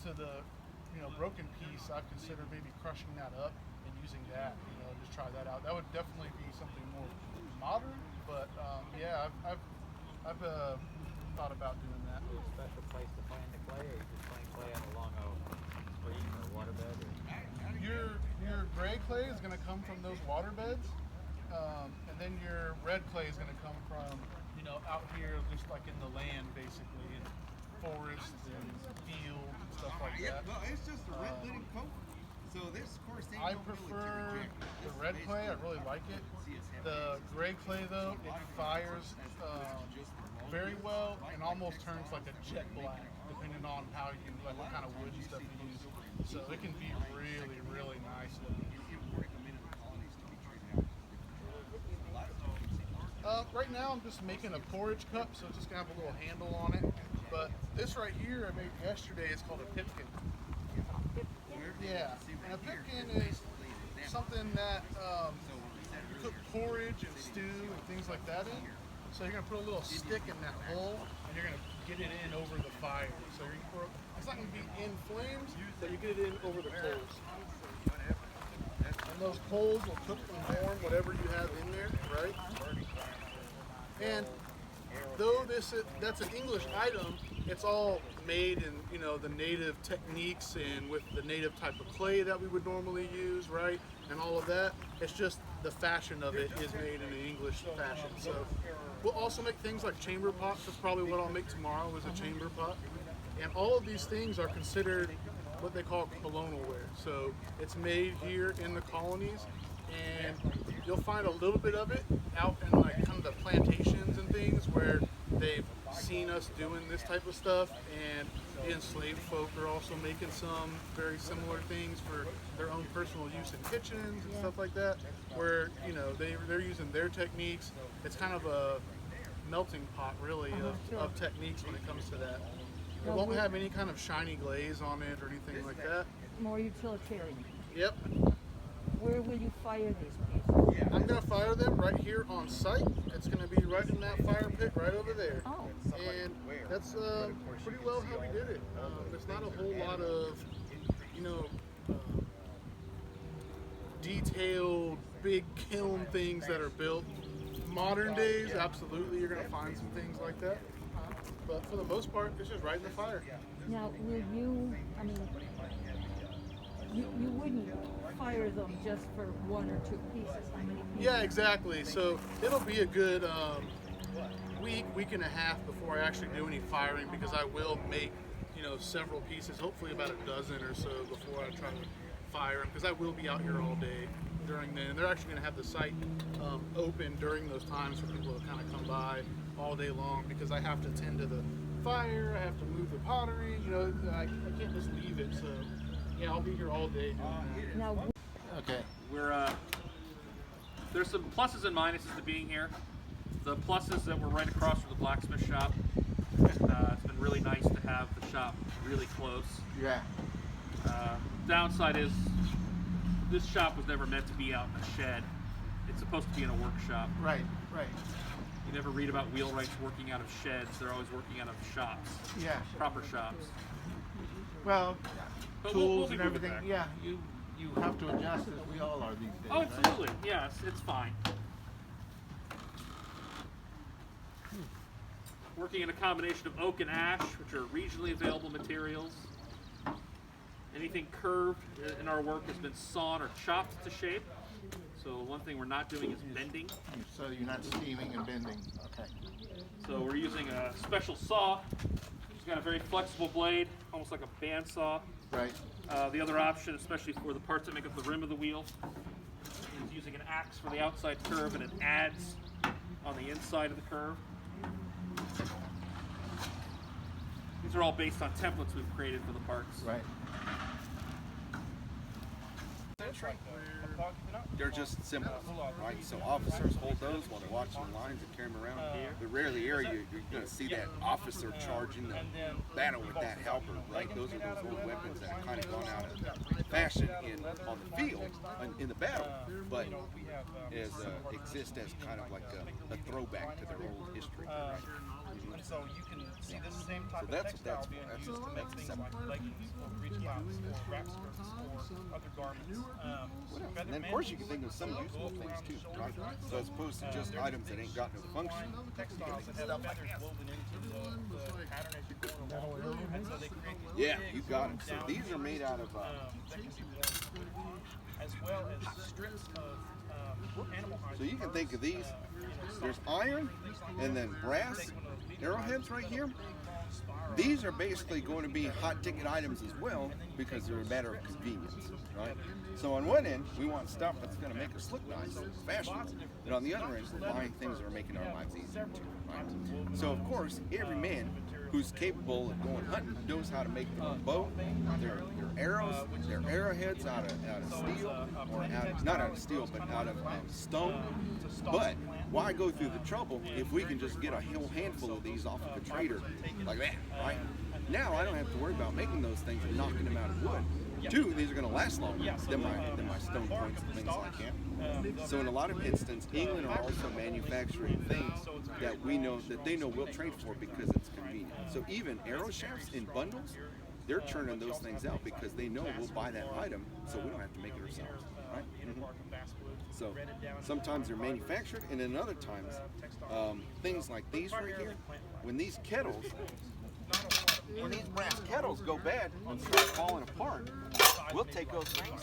to the broken piece, I'd consider maybe crushing that up and using that. Just try that out. That would definitely be something more modern. But yeah, I've thought about doing that. Is there a special place to find the clay, or are you just playing clay along a stream or waterbed? Your gray clay is going to come from those water beds, and then your red clay is going to come from out here, just like in the land, basically, in forest and field and stuff like that. Well, it's just a red lidded coat. So this, of course, I prefer the red clay. I really like it. The gray clay, though, it fires very well and almost turns like a jet black, depending on how what kind of wood and stuff you use. So it can be really, really nice. Right now I'm just making a porridge cup, so it's just gonna have a little handle on it. But this right here I made yesterday is called a pipkin. Yeah, and a pipkin is something that you cook porridge and stew and things like that in. So you're gonna put a little stick in that hole, and you're gonna get it in over the fire. So it's not gonna be in flames, but you get it in over the coals. And those coals will cook and warm whatever you have in there, right? And though that's an English item, it's all made in the native techniques and with the native type of clay that we would normally use, right? And all of that. It's just the fashion of it is made in an English fashion. So we'll also make things like chamber pots. That's probably what I'll make tomorrow, is a chamber pot. And all of these things are considered what they call colonial ware. So it's made here in the colonies, and you'll find a little bit of it out in like kind of the plantations and things where they've seen us doing this type of stuff, and the enslaved folk are also making some very similar things for their own personal use in kitchens and stuff like that, where they're using their techniques. It's kind of a melting pot really of techniques when it comes to that. It won't have any kind of shiny glaze on it or anything like that. More utilitarian. Yep. Where will you fire these pieces? I'm going to fire them right here on site. It's going to be right in that fire pit right over there. Oh. And that's pretty well how we did it. There's not a whole lot of, detailed big kiln things that are built. Modern days, absolutely, you're going to find some things like that. But for the most part, it's just right in the fire. Now, will you, you wouldn't fire them just for one or two pieces. How many pieces? Yeah, exactly. So it'll be a good week and a half before I actually do any firing, because I will make, several pieces, hopefully about a dozen or so before I try to fire them, because I will be out here all day during then. They're actually going to have the site open during those times for people to kind of come by all day long, because I have to tend to the fire, I have to move the pottery, I can't just leave it. So yeah, I'll be here all day doing that. Now, Okay. There's some pluses and minuses to being here. The pluses that we're right across from the blacksmith shop. It's been really nice to have the shop really close. Yeah. Downside is this shop was never meant to be out in a shed. It's supposed to be in a workshop. Right. You never read about wheelwrights working out of sheds. They're always working out of shops. Yeah. Proper shops. Well, But tools we'll be and moving everything. back. Yeah. You have to adjust, as we all are these days. Oh, right? absolutely. Yeah, it's fine. Working in a combination of oak and ash, which are regionally available materials. Anything curved in our work has been sawn or chopped to shape. So one thing we're not doing is bending. So you're not steaming and bending. Okay. So we're using a special saw. It's got a very flexible blade, almost like a bandsaw. Right. The other option, especially for the parts that make up the rim of the wheel, is using an axe for the outside curve, and it adds on the inside of the curve. These are all based on templates we've created for the parts. Right. They're just symbols, right? So officers hold those while they're watching the lines and carry them around. But rarely you're going to see that officer charging the battle with that helper, right? Those are those old weapons that have kind of gone out of fashion on the field, in the battle, but exist as kind of like a throwback to their old history. So you can see this same type of textile being used to make things like leggings or wrap skirts or other garments. And then of course you can think of some useful things too, right? So as opposed to just items that ain't got no function. Textiles that have feathers woven into the pattern as you're going along. And so they create these Yeah, big you got it. So down these are made out of that can be worn, as well as strips of animal hide. so you can think of these. There's iron and then brass arrowheads right here. These are basically going to be hot ticket items as well because they're a matter of convenience, right? So on one end, we want stuff that's going to make us look nice, fashionable. And on the other end, we're buying things that are making our lives easier too, right? So of course, every man who's capable of going hunting knows how to make their own bow, their arrows, their arrowheads out of steel, or not out of steel, but out of stone. But why go through the trouble if we can just get a whole handful of these off of a trader like that, right? Now I don't have to worry about making those things and knocking them out of wood. Two, these are going to last longer than my stone points and things like that. So in a lot of instances, England are also manufacturing things that we know that they know we'll trade for because it's convenient. So even arrow shafts in bundles, they're churning those things out because they know we'll buy that item, so we don't have to make it ourselves, right? So sometimes they're manufactured, and then other times, things like these right here, when these kettles, when these brass kettles go bad and start falling apart, we'll take those things,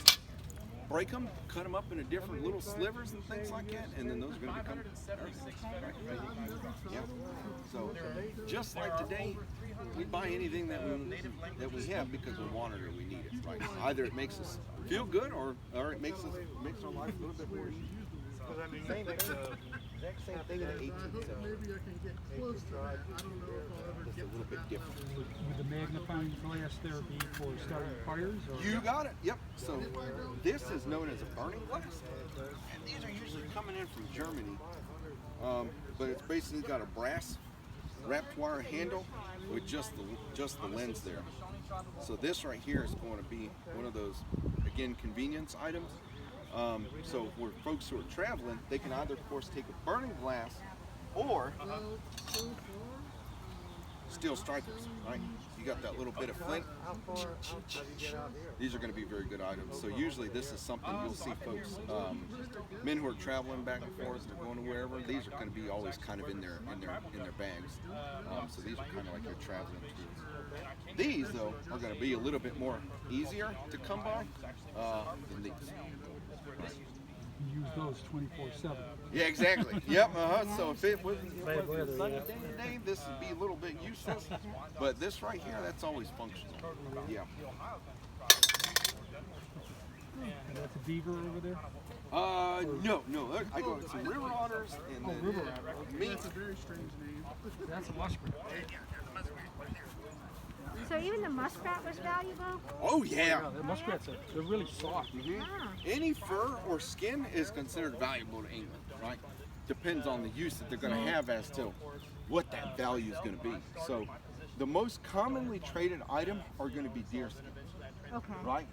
break them, cut them up into different little slivers and things like that, and then those are going to become yeah. So just like today, we buy anything that we have because we want it or we need it. Right? Either it makes us feel good or it makes our life a little bit more easy. Same exact same thing in the 18th century. Maybe I can get close to that. I don't know if I'll ever Just get a little bit different. Would the magnifying glass there be for starting fires? Or? You got it. Yep. So this is known as a burning glass, and these are usually coming in from Germany. But it's basically got a brass wrapped wire handle with just the lens there. So this right here is going to be one of those, again, convenience items. So for folks who are traveling, they can either, of course, take a burning glass or steel strikers, right? You got that little bit of flint. These are going to be very good items. So usually this is something you'll see folks, men who are traveling back and forth or going to wherever. These are going to be always kind of in their bags. So these are kind of like your traveling tools. These though are going to be a little bit more easier to come by than these. Right. You use those 24/7. Yeah, exactly. Yep. So if it wasn't a sunny day today, this would be a little bit useless. But this right here, that's always functional. Yeah. And that's a beaver over there? No. I go with some river otters and then river meat. That's a very strange name. That's a muskrat. So even the muskrat was valuable? Oh yeah. The muskrats, they're really soft. Ah. Any fur or skin is considered valuable to England, right? Depends on the use that they're going to have as to what that value is going to be. So the most commonly traded item are going to be deer skins, Okay. right?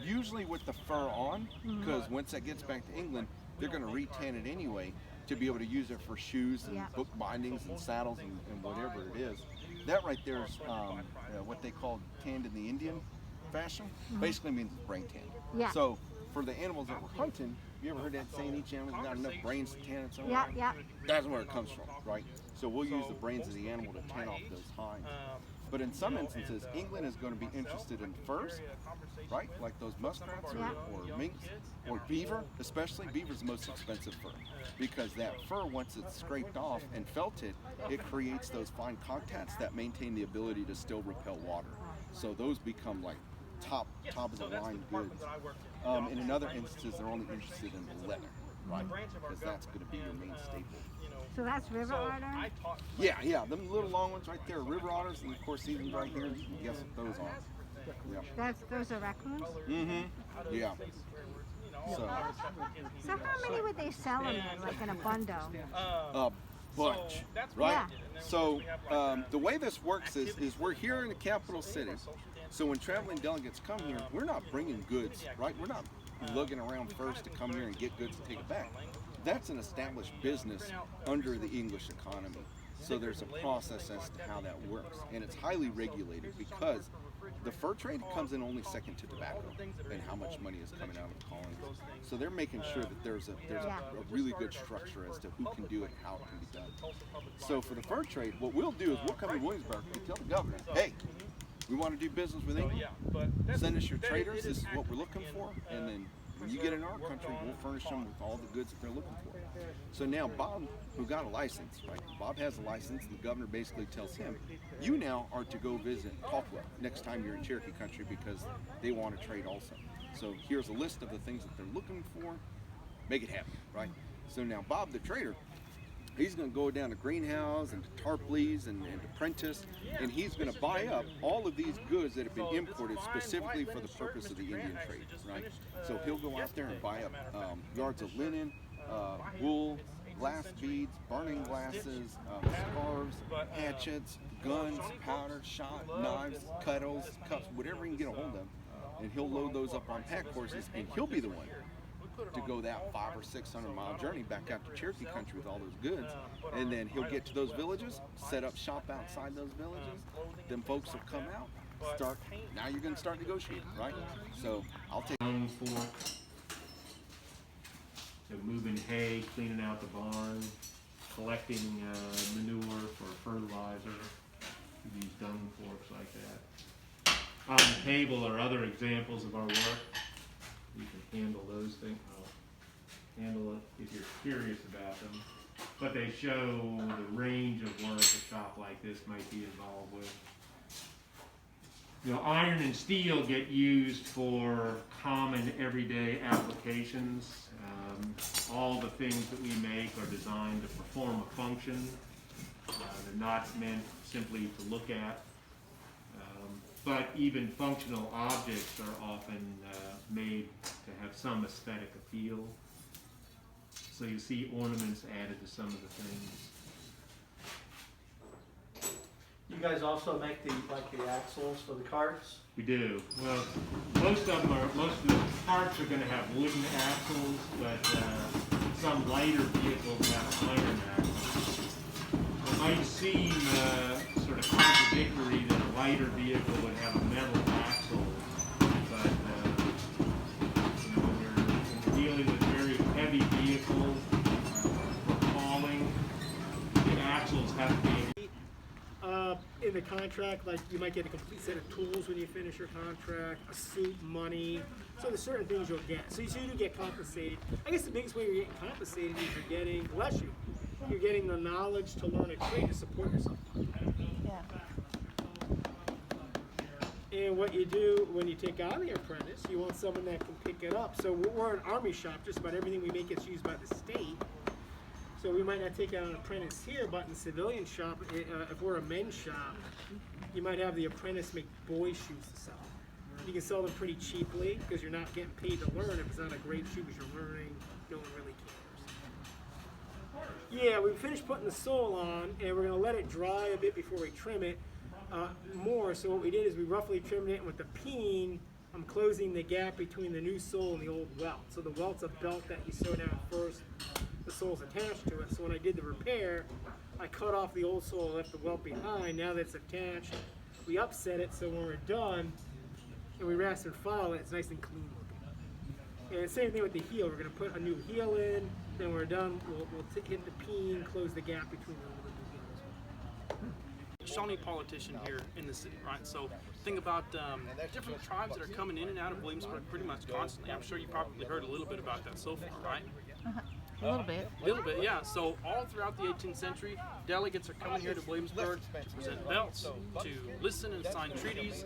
Usually with the fur on, because once that gets back to England, they're going to re-tan it anyway to be able to use it for shoes and book bindings and saddles and whatever it is. That right there is what they call tanned in the Indian fashion. Basically means brain tan. Yeah. So for the animals that we're hunting, you ever heard that saying, each animal's got enough brains to tan its own? Yeah. That's where it comes from, right? So we'll use the brains of the animal to tan off those hinds. But in some instances, England is going to be interested in furs, right? Like those muskrats or minks or beaver, especially. Beaver's the most expensive fur because that fur, once it's scraped off and felted, it creates those fine contacts that maintain the ability to still repel water. So those become like top of the line goods. In another instances, they're only interested in the leather, right? Because that's going to be your main staple. So that's river otter? Yeah, them little long ones right there, river otters, and of course these ones right here, you can guess what those are. Yeah. Those are raccoons? Yeah. So So how many would they sell them in, like in a bundle? a bunch, right? Yeah. So the way this works is we're here in the capital city. So when traveling delegates come here, we're not bringing goods, right? We're not lugging around first to come here and get goods and take it back. That's an established business under the English economy. So there's a process as to how that works. And it's highly regulated because the fur trade comes in only second to tobacco and how much money is coming out of the colonies. So they're making sure that there's a really good structure as to who can do it and how it can be done. So for the fur trade, what we'll do is we'll come to Williamsburg and tell the governor, hey, we want to do business with England. Send us your traders. This is what we're looking for. And then when you get in our country, we'll furnish them with all the goods that they're looking for. So now Bob, who got a license, right? Bob has a license. The governor basically tells him, you now are to go visit Caldwell next time you're in Cherokee country because they want to trade also. So here's a list of the things that they're looking for. Make it happen, right? So now Bob, the trader, he's going to go down to Greenhouse and to Tarpley's and to Prentice, and he's going to buy up all of these goods that have been imported specifically for the purpose of the Indian trade, right? So he'll go out there and buy up yards of linen, wool, glass beads, burning glasses, scarves, hatchets, guns, powder, shot, knives, cuttles, cups, whatever he can get a hold of, and he'll load those up on pack horses, and he'll be the one to go that 500 or 600 mile journey back out to Cherokee country with all those goods, and then he'll get to those villages, set up shop outside those villages. Them folks will come out, start. Now you're going to start negotiating, right? So I'll take. For moving hay, cleaning out the barn, collecting manure for fertilizer. Use dung forks like that. On the table are other examples of our work. You can handle those things. I'll handle it if you're curious about them. But they show the range of work a shop like this might be involved with. You know, iron and steel get used for common everyday applications. All the things that we make are designed to perform a function. They're not meant simply to look at. But even functional objects are often made to have some aesthetic appeal. So you see ornaments added to some of the things. You guys also make the axles for the carts? We do. Well, most of the carts are going to have wooden axles, but some lighter vehicles have iron axles. It might seem sort of contradictory that a lighter vehicle would have a metal axle, but when you're dealing with very heavy vehicles for hauling, the axles have to be. In the contract, like you might get a complete set of tools when you finish your contract, a suit, money. So there's certain things you'll get. So you do get compensated. I guess the biggest way you're getting compensated is you're getting, bless you, you're getting the knowledge to learn a trade to support yourself. Yeah. And what you do when you take on the apprentice, you want someone that can pick it up. So we're an army shop. Just about everything we make gets used by the state. So we might not take out an apprentice here, but in the civilian shop, if we're a men's shop, you might have the apprentice make boys' shoes to sell. You can sell them pretty cheaply because you're not getting paid to learn. If it's not a great shoe because you're learning, no one really cares. Yeah, we finished putting the sole on, and we're going to let it dry a bit before we trim it more. So what we did is we roughly trimmed it, and with the peen, I'm closing the gap between the new sole and the old welt. So the welt's a belt that you sew down first. The sole's attached to it, so when I did the repair, I cut off the old sole, left the welt behind. Now that it's attached, we upset it so when we're done and we rasp and file it, it's nice and clean looking. And same thing with the heel. We're going to put a new heel in, then when we're done, we'll hit the peen, close the gap between the old and new heels. Shawnee politician here in the city, right? So think about different tribes that are coming in and out of Williamsburg pretty much constantly. I'm sure you probably heard a little bit about that so far, right? A little bit. A little bit, yeah. So all throughout the 18th century, delegates are coming here to Williamsburg to present belts, to listen and sign treaties,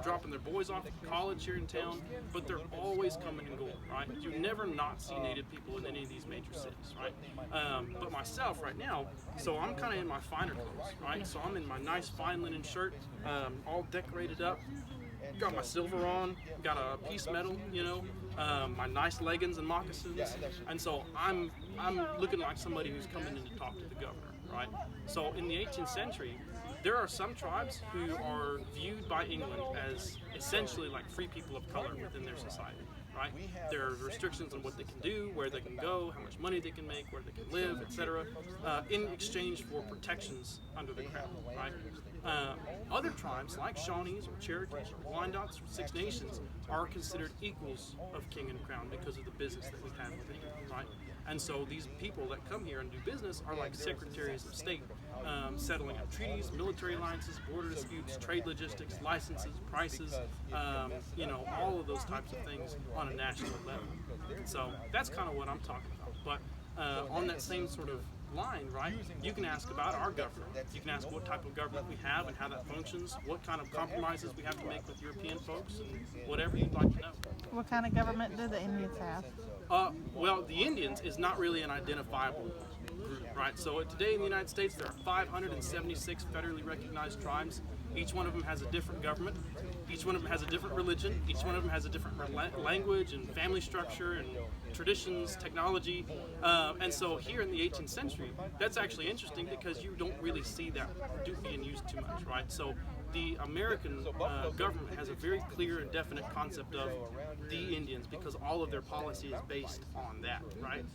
dropping their boys off at college here in town, but they're always coming and going, right? You never not see Native people in any of these major cities, right? But myself right now, so I'm kind of in my finer clothes, right? So I'm in my nice fine linen shirt, all decorated up, got my silver on, got a piece medal, my nice leggings and moccasins, and so I'm looking like somebody who's coming in to talk to the governor, right? So in the 18th century, there are some tribes who are viewed by England as essentially like free people of color within their society, right? There are restrictions on what they can do, where they can go, how much money they can make, where they can live, etc., in exchange for protections under the crown, right? Other tribes like Shawnees or Cherokees or Wyandots or Six Nations are considered equals of king and crown because of the business that we have with England, right? And so these people that come here and do business are like secretaries of state, settling out treaties, military alliances, border disputes, trade logistics, licenses, prices, you know, all of those types of things on a national level. So that's kind of what I'm talking about. But on that same sort of line, right, you can ask about our government. You can ask what type of government we have and how that functions, what kind of compromises we have to make with European folks, and whatever you'd like to know. What kind of government do the Indians have? Well, the Indians is not really an identifiable group, right? So today in the United States, there are 576 federally recognized tribes. Each one of them has a different government. Each one of them has a different religion. Each one of them has a different language and family structure and traditions, technology. And so here in the 18th century, that's actually interesting because you don't really see that being used too much, right? So the American government has a very clear and definite concept of the Indians because all of their policy is based on that, right?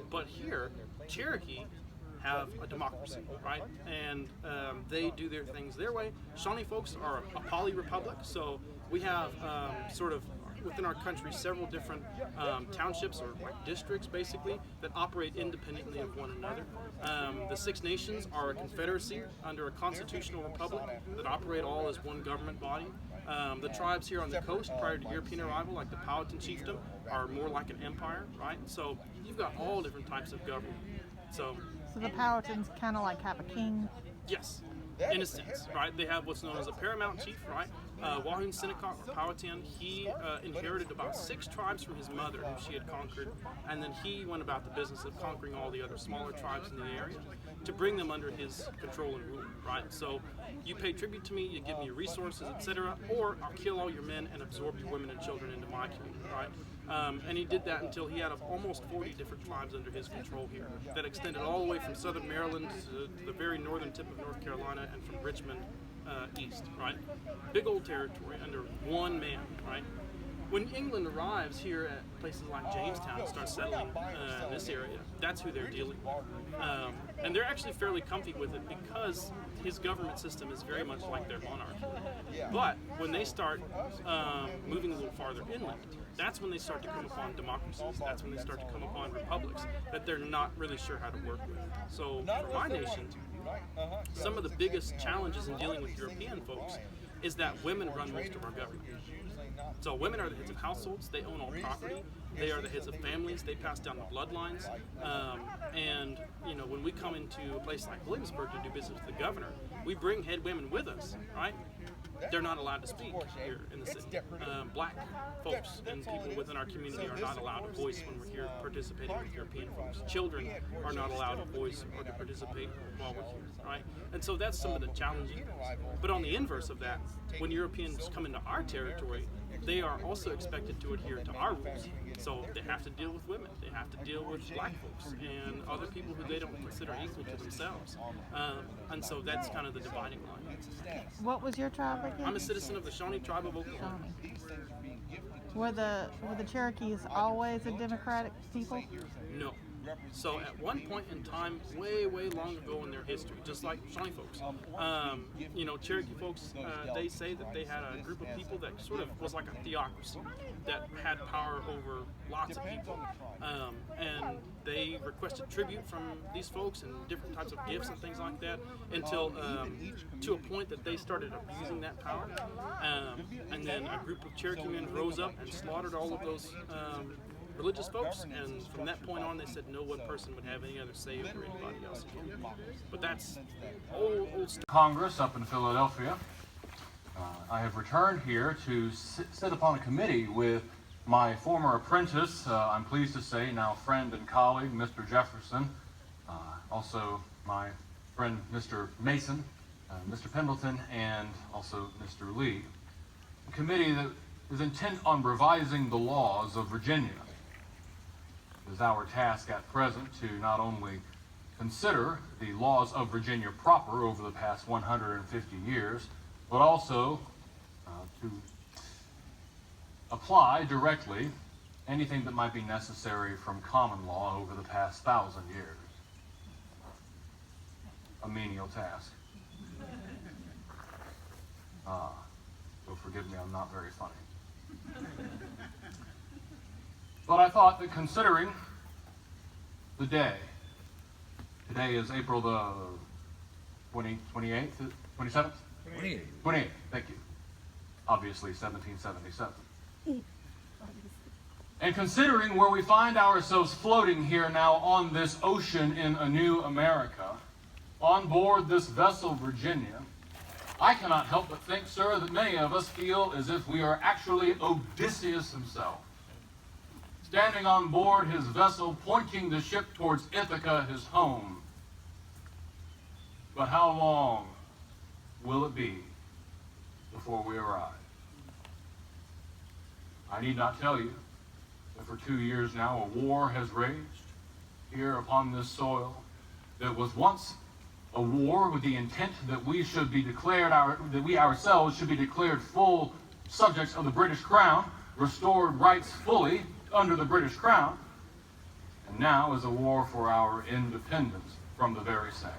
But here, Cherokee have a democracy, right? And they do their things their way. Shawnee folks are a poly-republic, so we have sort of within our country several different townships or like districts basically that operate independently of one another. The Six Nations are a confederacy under a constitutional republic that operate all as one government body. The tribes here on the coast prior to European arrival, like the Powhatan chiefdom, are more like an empire, right? So you've got all different types of government. So the Powhatans kind of like have a king? Yes, in a sense, right? They have what's known as a paramount chief, right? Wahun Sinnikock, or Powhatan, he inherited about 6 tribes from his mother who she had conquered, and then he went about the business of conquering all the other smaller tribes in the area to bring them under his control and rule, right? So you pay tribute to me, you give me your resources, etc., or I'll kill all your men and absorb your women and children into my community, right? And he did that until he had almost 40 different tribes under his control here that extended all the way from southern Maryland to the very northern tip of North Carolina and from Richmond east, right? Big old territory under one man, right? When England arrives here at places like Jamestown and starts settling in this area, that's who they're dealing with. And they're actually fairly comfy with it because his government system is very much like their monarchy. But when they start moving a little farther inland, that's when they start to come upon democracies. That's when they start to come upon republics that they're not really sure how to work with. So for my nation, some of the biggest challenges in dealing with European folks is that women run most of our government. So women are the heads of households, they own all property, they are the heads of families, they pass down the bloodlines, and you know, when we come into a place like Williamsburg to do business with the governor, we bring head women with us, right? They're not allowed to speak here in the city. Black folks and people within our community are not allowed to voice when we're here participating with European folks. Children are not allowed to voice or to participate while we're here, right? And so that's some of the challenging things. But on the inverse of that, when Europeans come into our territory, they are also expected to adhere to our rules. So they have to deal with women, they have to deal with black folks and other people who they don't consider equal to themselves. And so that's kind of the dividing line. What was your tribe again? I'm a citizen of the Shawnee tribe of Oklahoma. Were the Cherokees always a democratic people? No. So at one point in time, way long ago in their history, just like Shawnee folks, you know, Cherokee folks, they say that they had a group of people that sort of was like a theocracy that had power over lots of people, and they requested tribute from these folks and different types of gifts and things like that until to a point that they started abusing that power, and then a group of Cherokee men rose up and slaughtered all of those religious folks, and from that point on they said no one person would have any other say over anybody else. But that's old stuff. Congress up in Philadelphia. I have returned here to sit upon a committee with my former apprentice, I'm pleased to say now friend and colleague, Mr. Jefferson, also my friend Mr. Mason, Mr. Pendleton, and also Mr. Lee. A committee that is intent on revising the laws of Virginia. It is our task at present to not only consider the laws of Virginia proper over the past 150 years, but also to apply directly anything that might be necessary from common law over the past 1,000 years. A menial task. So forgive me, I'm not very funny. But I thought that considering the day, today is April the 28th, 27th? 28th, thank you. Obviously 1777. And considering where we find ourselves floating here now on this ocean in a new America, on board this vessel Virginia, I cannot help but think, sir, that many of us feel as if we are actually Odysseus himself, standing on board his vessel, pointing the ship towards Ithaca, his home. But how long will it be before we arrive? I need not tell you that for 2 years now a war has raged here upon this soil that was once a war with the intent that we should be declared, that we ourselves should be declared full subjects of the British Crown, restored rights fully under the British Crown, and now is a war for our independence from the very same.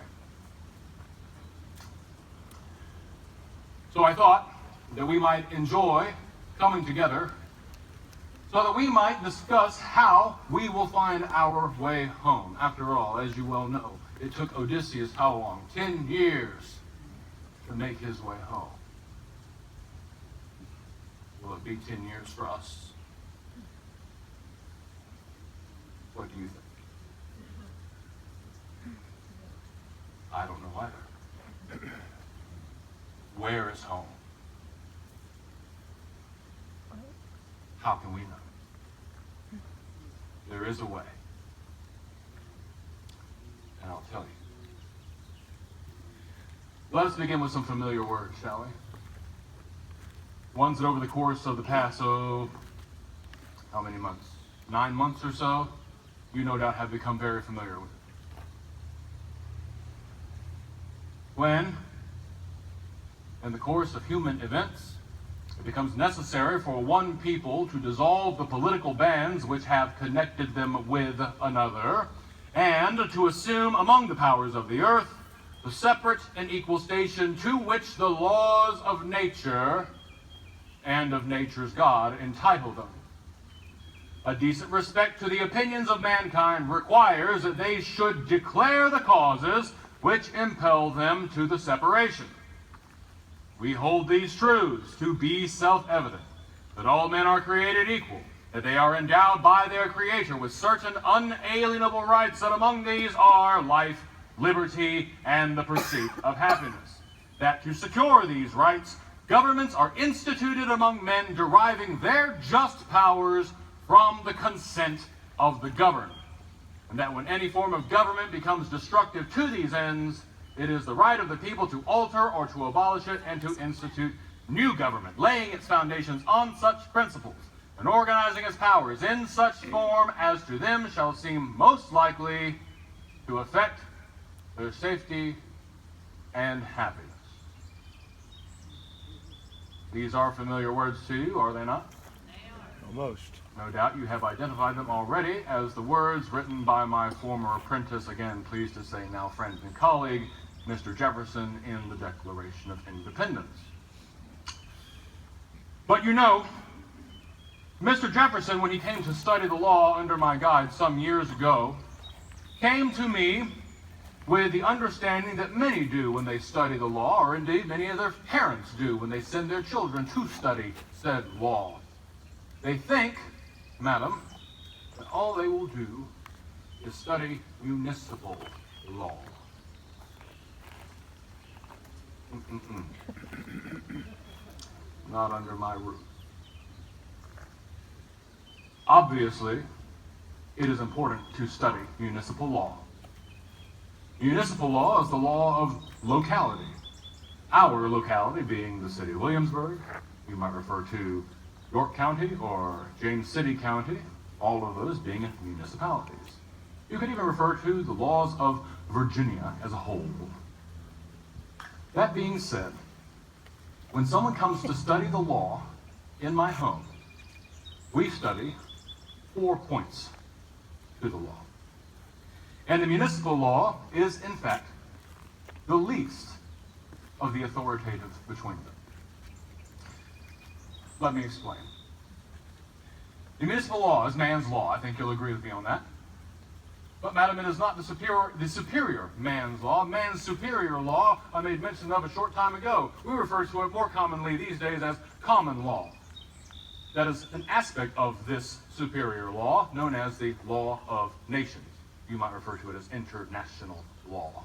So I thought that we might enjoy coming together so that we might discuss how we will find our way home. After all, as you well know, it took Odysseus how long? 10 years to make his way home. Will it be 10 years for us? What do you think? I don't know either. Where is home? How can we know? There is a way. And I'll tell you. Let us begin with some familiar words, shall we? Ones that over the course of the past, how many months? 9 months or so, you no doubt have become very familiar with. When, in the course of human events, it becomes necessary for one people to dissolve the political bands which have connected them with another, and to assume among the powers of the earth the separate and equal station to which the laws of nature and of nature's God entitle them. A decent respect to the opinions of mankind requires that they should declare the causes which impel them to the separation. We hold these truths to be self-evident, that all men are created equal, that they are endowed by their Creator with certain unalienable rights, that among these are life, liberty, and the pursuit of happiness. That to secure these rights, governments are instituted among men, deriving their just powers from the consent of the governed. And that when any form of government becomes destructive to these ends, it is the right of the people to alter or to abolish it and to institute new government, laying its foundations on such principles and organizing its powers in such form as to them shall seem most likely to affect their safety and happiness. These are familiar words to you, are they not? Almost. No doubt you have identified them already as the words written by my former apprentice, again pleased to say now friend and colleague, Mr. Jefferson, in the Declaration of Independence. But you know, Mr. Jefferson, when he came to study the law under my guide some years ago, came to me with the understanding that many do when they study the law, or indeed many of their parents do when they send their children to study said law. They think, madam, that all they will do is study municipal law. Not under my roof. Obviously, it is important to study municipal law. Municipal law is the law of locality. Our locality being the city of Williamsburg. You might refer to York County or James City County, all of those being municipalities. You could even refer to the laws of Virginia as a whole. That being said, when someone comes to study the law in my home, we study 4 points to the law. And the municipal law is, in fact, the least of the authoritative between them. Let me explain. The municipal law is man's law. I think you'll agree with me on that. But, madam, it is not the superior man's law. Man's superior law, I made mention of a short time ago. We refer to it more commonly these days as common law. That is an aspect of this superior law, known as the law of nations. You might refer to it as international law.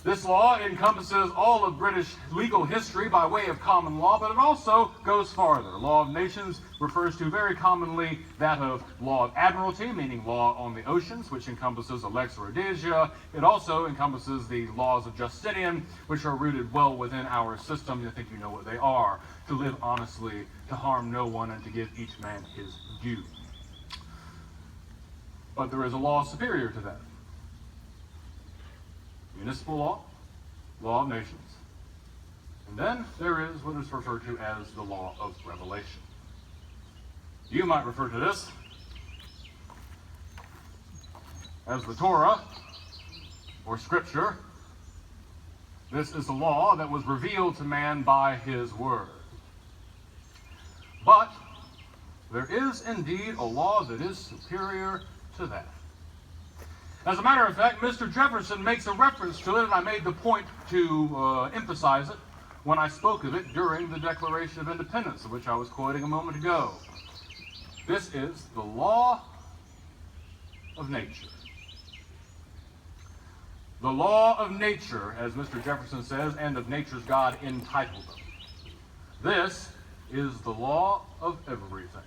This law encompasses all of British legal history by way of common law, but it also goes farther. Law of nations refers to very commonly that of law of admiralty, meaning law on the oceans, which encompasses a lex ordigia. It also encompasses the laws of Justinian, which are rooted well within our system. I think you know what they are: to live honestly, to harm no one, and to give each man his due. But there is a law superior to that. Municipal law, law of nations. And then there is what is referred to as the law of revelation. You might refer to this as the Torah, or Scripture. This is the law that was revealed to man by his word. But there is indeed a law that is superior to that. As a matter of fact, Mr. Jefferson makes a reference to it, and I made the point to emphasize it when I spoke of it during the Declaration of Independence, which I was quoting a moment ago. This is the law of nature. The law of nature, as Mr. Jefferson says, and of nature's God entitled them. This is the law of everything.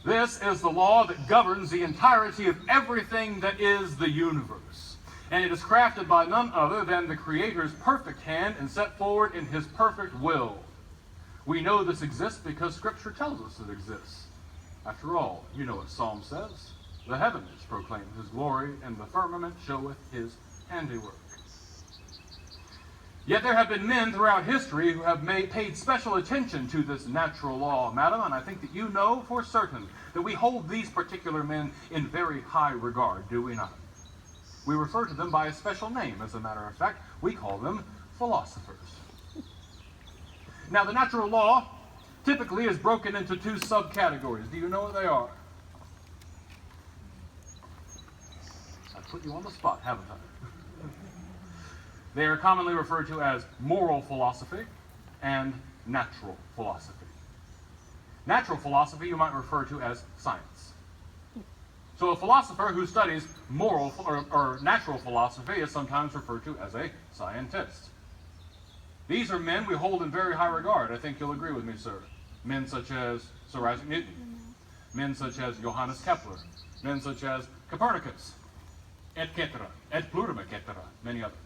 This is the law that governs the entirety of everything that is the universe. And it is crafted by none other than the Creator's perfect hand and set forward in his perfect will. We know this exists because Scripture tells us it exists. After all, you know what Psalm says. The heavens proclaim his glory, and the firmament showeth his handiwork. Yet there have been men throughout history who have paid special attention to this natural law, madam, and I think that you know for certain that we hold these particular men in very high regard, do we not? We refer to them by a special name, as a matter of fact. We call them philosophers. Now, the natural law typically is broken into two subcategories. Do you know what they are? I put you on the spot, haven't I? They are commonly referred to as moral philosophy and natural philosophy. Natural philosophy you might refer to as science. So a philosopher who studies moral or natural philosophy is sometimes referred to as a scientist. These are men we hold in very high regard. I think you'll agree with me, sir. Men such as Sir Isaac Newton, men such as Johannes Kepler, men such as Copernicus, etc., et plurim, etc., many others.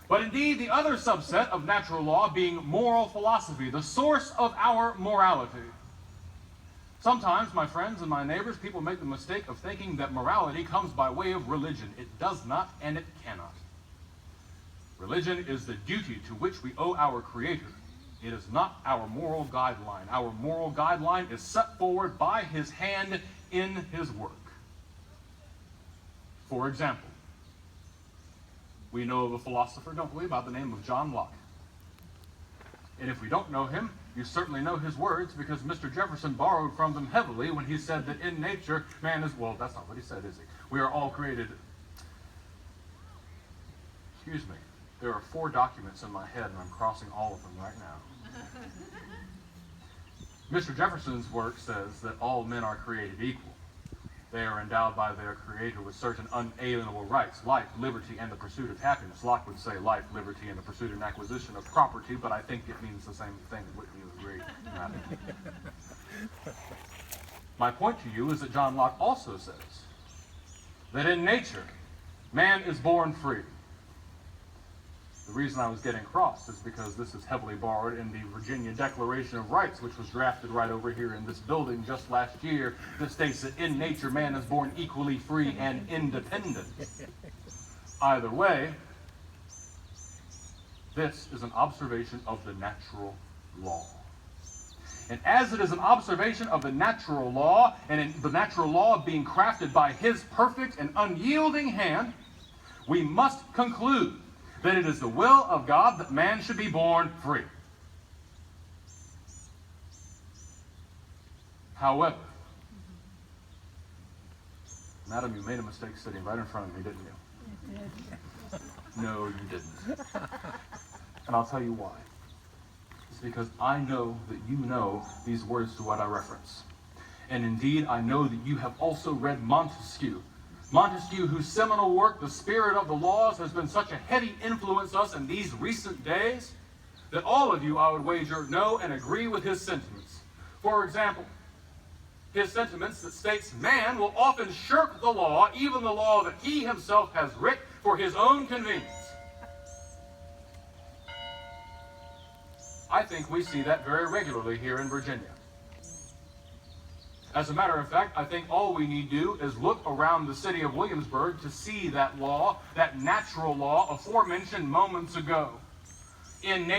But indeed, the other subset of natural law being moral philosophy, the source of our morality. Sometimes, my friends and my neighbors, people make the mistake of thinking that morality comes by way of religion. It does not, and it cannot. Religion is the duty to which we owe our Creator. It is not our moral guideline. Our moral guideline is set forward by his hand in his work. For example, we know of a philosopher, don't we, by the name of John Locke. And if we don't know him, you certainly know his words, because Mr. Jefferson borrowed from them heavily when he said that in nature, man is, well, that's not what he said, is he? We are all created. Excuse me. There are 4 documents in my head, and I'm crossing all of them right now. Mr. Jefferson's work says that all men are created equal. They are endowed by their Creator with certain unalienable rights, life, liberty, and the pursuit of happiness. Locke would say life, liberty, and the pursuit and acquisition of property, but I think it means the same thing. Wouldn't you agree? My point to you is that John Locke also says that in nature, man is born free. The reason I was getting crossed is because this is heavily borrowed in the Virginia Declaration of Rights, which was drafted right over here in this building just last year, that states that in nature man is born equally free and independent. Either way, this is an observation of the natural law. And as it is an observation of the natural law, and in the natural law being crafted by his perfect and unyielding hand, we must conclude that it is the will of God that man should be born free. However, madam, you made a mistake sitting right in front of me, didn't you? No, you didn't. And I'll tell you why. It's because I know that you know these words to what I reference. And indeed, I know that you have also read Montesquieu. Montesquieu, whose seminal work, The Spirit of the Laws, has been such a heavy influence on us in these recent days, that all of you, I would wager, know and agree with his sentiments. For example, his sentiments that states man will often shirk the law, even the law that he himself has writ for his own convenience. I think we see that very regularly here in Virginia. As a matter of fact, I think all we need do is look around the city of Williamsburg to see that law, that natural law aforementioned moments ago. In nature,